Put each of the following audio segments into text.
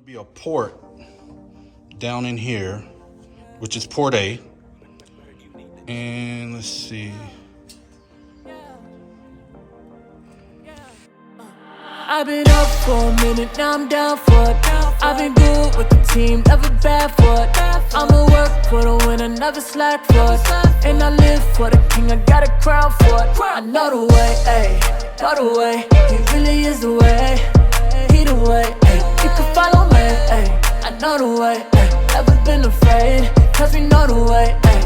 be a port down in here, which is port A. And let's see. I've been up for a minute, now I'm down for it. I've been good with the team, never bad for it. I'ma work for the winner, never slack for it. And I live for the king, I got a crown for it. I know the way, ayy, know the way. He really is the way, he the way, ayy. You can follow me, ayy. I know the way, ayy. Never been afraid, cause we know the way, ayy.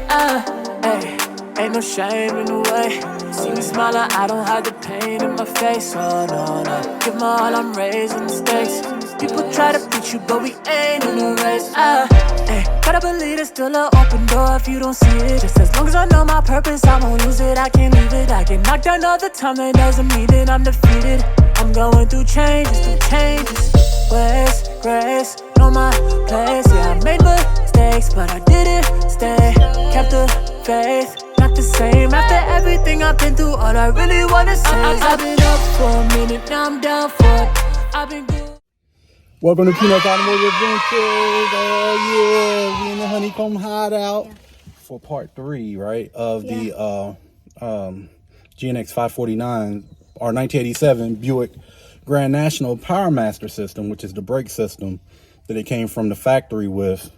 Ayy. Ain't no shame in the way. See me smiling, I don't hide the pain in my face. Oh no, no. Give my all, I'm raising the stakes. People try to beat you, but we ain't in a race. Gotta believe there's still an open door if you don't see it. Just as long as I know my purpose, I won't lose it. I can't leave it. I get knocked down all the time, that doesn't mean that I'm defeated. I'm going through changes, ways, grace, know my place. Yeah, I made mistakes, but I didn't stay. Kept the faith. Not the same after everything I've been through. All I really wanna say is I've been up for a minute, now I'm down for it. I've been good. Welcome to Peanuts Automotive Adventures. Oh yeah, we in the Honeycomb Hideout for part 3, right, of the GNX 549, our 1987 Buick Grand National Powermaster system, which is the brake system that it came from the factory with.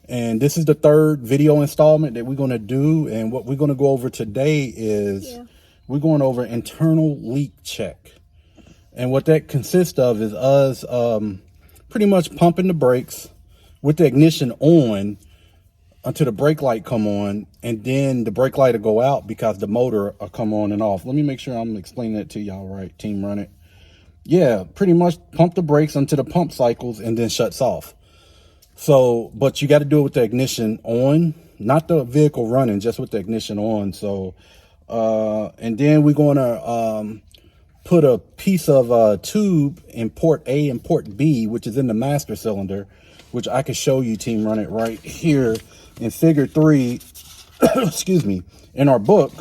And this is the 3rd video installment that we're going to do. And what we're going to go over today is we're going over internal leak check. And what that consists of is us pretty much pumping the brakes with the ignition on until the brake light come on. And then the brake light will go out because the motor will come on and off. Let me make sure I'm explaining that to y'all right. Team Run It. Yeah, pretty much pump the brakes until the pump cycles and then shuts off. So, but you got to do it with the ignition on, not the vehicle running, just with the ignition on. So, and then we're going to put a piece of tube in port A and port B, which is in the master cylinder, which I can show you, Team Run It, right here in figure 3, excuse me, in our book.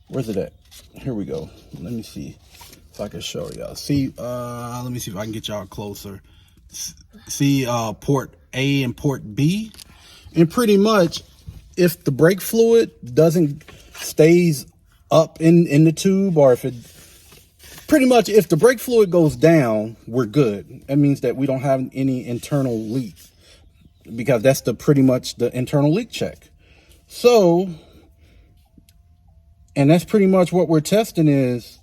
Where's it at? Here we go. Let me see if I can show y'all. See, let me see if I can get y'all closer. See port A and port B, and pretty much if the brake fluid stays up in the tube, or if it pretty much if the brake fluid goes down, we're good. That means that we don't have any internal leak, because that's pretty much the internal leak check. So, and that's pretty much what we're testing is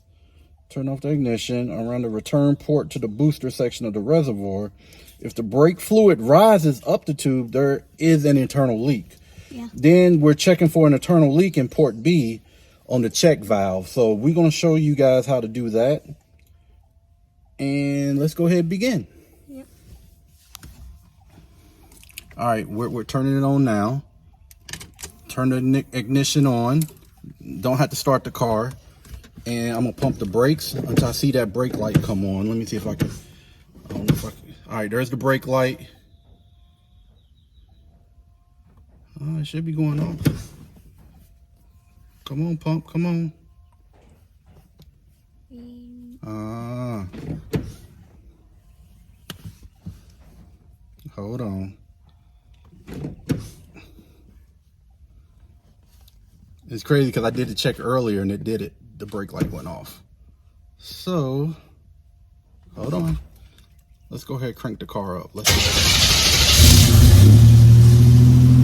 turn off the ignition around the return port to the booster section of the reservoir. If the brake fluid rises up the tube, there is an internal leak. Yeah. Then we're checking for an internal leak in port B on the check valve. So we're going to show you guys how to do that. And let's go ahead and begin. Yep. All right, we're turning it on now. Turn the ignition on. Don't have to start the car. And I'm gonna pump the brakes until I see that brake light come on. Let me see if I can. I don't know if I can. All right, there's the brake light. Oh, it should be going off. Come on, pump. Come on. Hold on. It's crazy because I did the check earlier and it did it. The brake light went off. So, hold on. Let's go ahead and crank the car up. Let's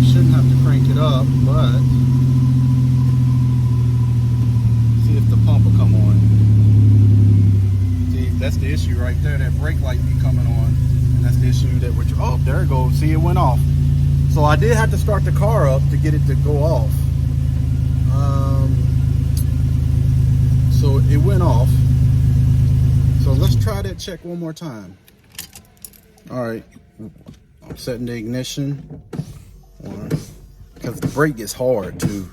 shouldn't have to crank it up, but see if the pump will come on. See, that's the issue right there. That brake light be coming on, and that's the issue that we're. Oh, there it goes. See, it went off. So I did have to start the car up to get it to go off. So it went off. So let's try that check one more time. All right, I'm setting the ignition because the brake gets hard too.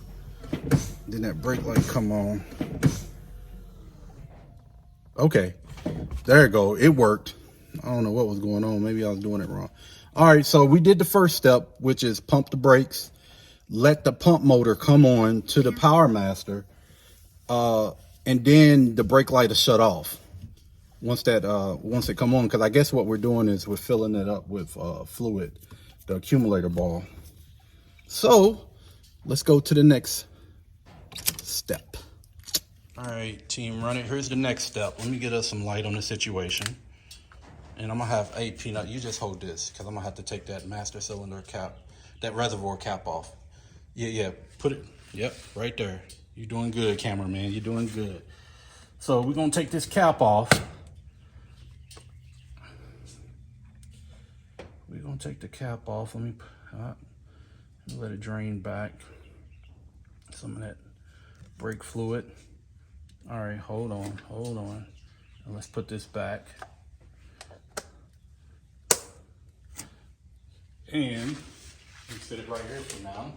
Then that brake light come on. Okay, there it go. It worked. I don't know what was going on. Maybe I was doing it wrong. All right, so we did the first step, which is pump the brakes, let the pump motor come on to the Powermaster. And then the brake light is shut off. once it come on, because I guess what we're doing is we're filling it up with fluid, the accumulator ball. So let's go to the next step. All right, team, run it. Here's the next step. Let me get us some light on the situation. And I'm gonna have a Peanut, you just hold this, because I'm gonna have to take that master cylinder cap, that reservoir cap off. Yeah, put it, yep, right there. You're doing good, cameraman, you're doing good. So we're gonna take this cap off. We're gonna take the cap off. Let it drain back some of that brake fluid. All right, hold on. And let's put this back. And we set it right here for now.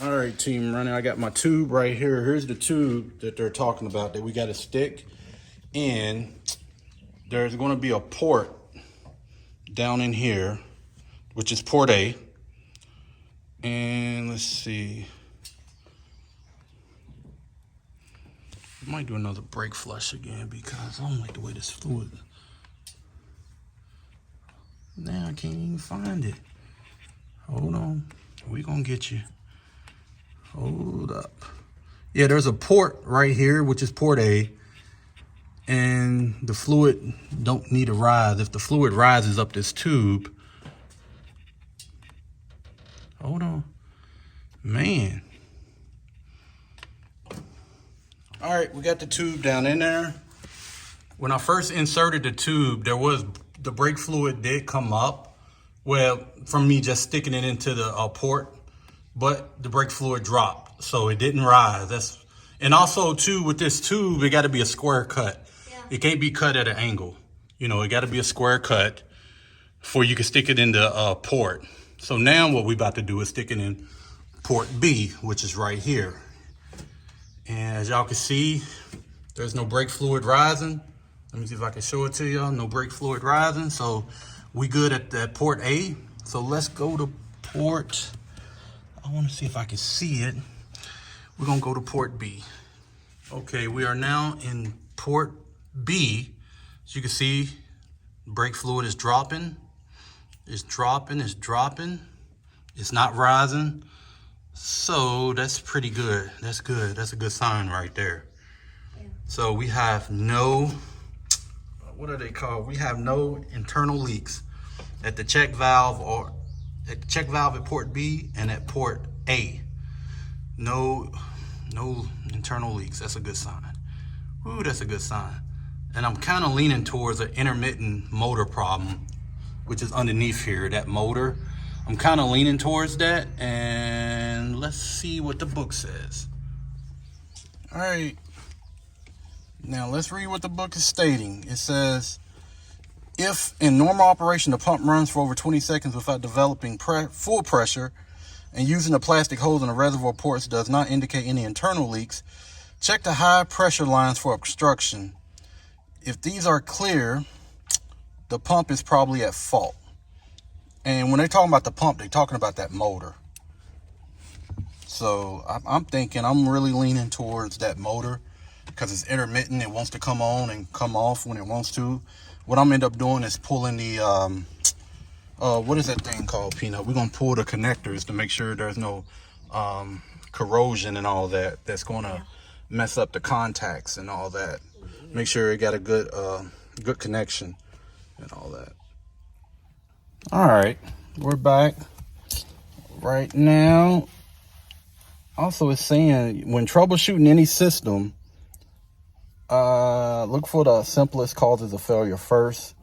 All right, team running. I got my tube right here. Here's the tube that they're talking about that we got to stick in. There's going to be a port down in here, which is port A. And let's see. I might do another brake flush again because I don't like the way this fluid. Now I can't even find it. Hold on. We're going to get you. Hold up. Yeah, there's a port right here, which is port A. And the fluid don't need to rise. If the fluid rises up this tube. Hold on. Man. All right, we got the tube down in there. When I first inserted the tube, the brake fluid did come up. Well, from me just sticking it into the port, but the brake fluid dropped, so it didn't rise. And also too, with this tube, it got to be a square cut. Yeah. It can't be cut at an angle. You know, it got to be a square cut before you can stick it in the port. So now what we about to do is stick it in port B, which is right here. And as y'all can see, there's no brake fluid rising. Let me see if I can show it to y'all. No brake fluid rising. So we good at that port A. So let's go to port. I want to see if I can see it. We're going to go to port B. Okay, we are now in port B. As you can see, brake fluid is dropping. It's dropping. It's not rising. So that's pretty good. That's good. That's a good sign right there. Yeah. So we have no, what are they called? We have no internal leaks at the check valve at port B and at port A. No internal leaks. That's a good sign. Ooh, that's a good sign. And I'm kind of leaning towards an intermittent motor problem, which is underneath here, that motor. I'm kind of leaning towards that, and let's see what the book says. All right, now let's read what the book is stating. It says, if in normal operation the pump runs for over 20 seconds without developing full pressure, and using the plastic holes in the reservoir ports does not indicate any internal leaks, check the high pressure lines for obstruction. If these are clear, the pump is probably at fault. And when they're talking about the pump, they're talking about that motor. So I'm really leaning towards that motor because it's intermittent. It wants to come on and come off when it wants to. What I'm end up doing is pulling the, what is that thing called, Peanut? We're going to pull the connectors to make sure there's no corrosion and all that. That's going to mess up the contacts and all that. Make sure it got a good connection and all that. All right, we're back right now. Also, it's saying when troubleshooting any system, look for the simplest causes of failure first.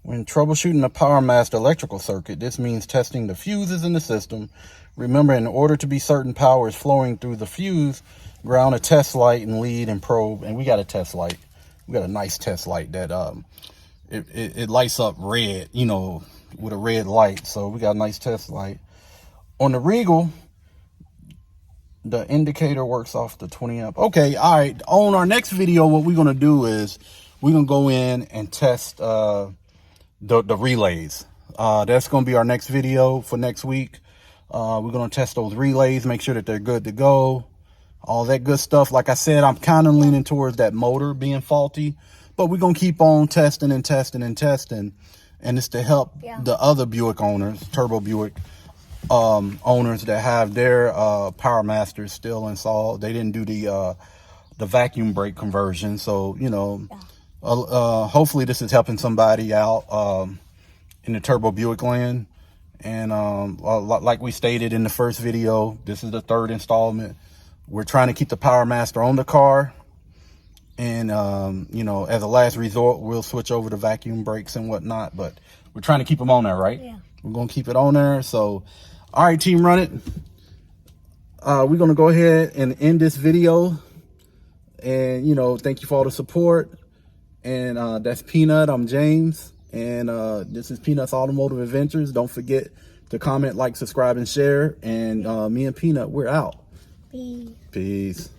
When troubleshooting a Powermaster electrical circuit, this means testing the fuses in the system. Remember, in order to be certain power is flowing through the fuse, ground a test light and lead and probe. And we got a test light. We got a nice test light that it lights up red, you know, with a red light. So we got a nice test light. On the Regal, the indicator works off the 20 amp. Okay, all right. On our next video, what we're going to do is we're going to go in and test the relays. That's going to be our next video for next week. We're going to test those relays, make sure that they're good to go. All that good stuff. Like I said, I'm kind of leaning towards that motor being faulty, but we're gonna keep on testing and testing and testing, and it's to help the other Buick owners, Turbo Buick owners that have their Powermasters still installed. They didn't do the vacuum brake conversion, so you know, hopefully this is helping somebody out in the Turbo Buick land. And like we stated in the first video, this is the third installment. We're trying to keep the Powermaster on the car, and you know, as a last resort, we'll switch over to vacuum brakes and whatnot, but we're trying to keep them on there, right? Yeah, we're gonna keep it on there. So all right, team, run it. We're gonna go ahead and end this video, and you know, thank you for all the support. And that's Peanut, I'm James, and this is Peanut's Automotive Adventures. Don't forget to comment, like, subscribe, and share. And me and Peanut, we're out. Peace.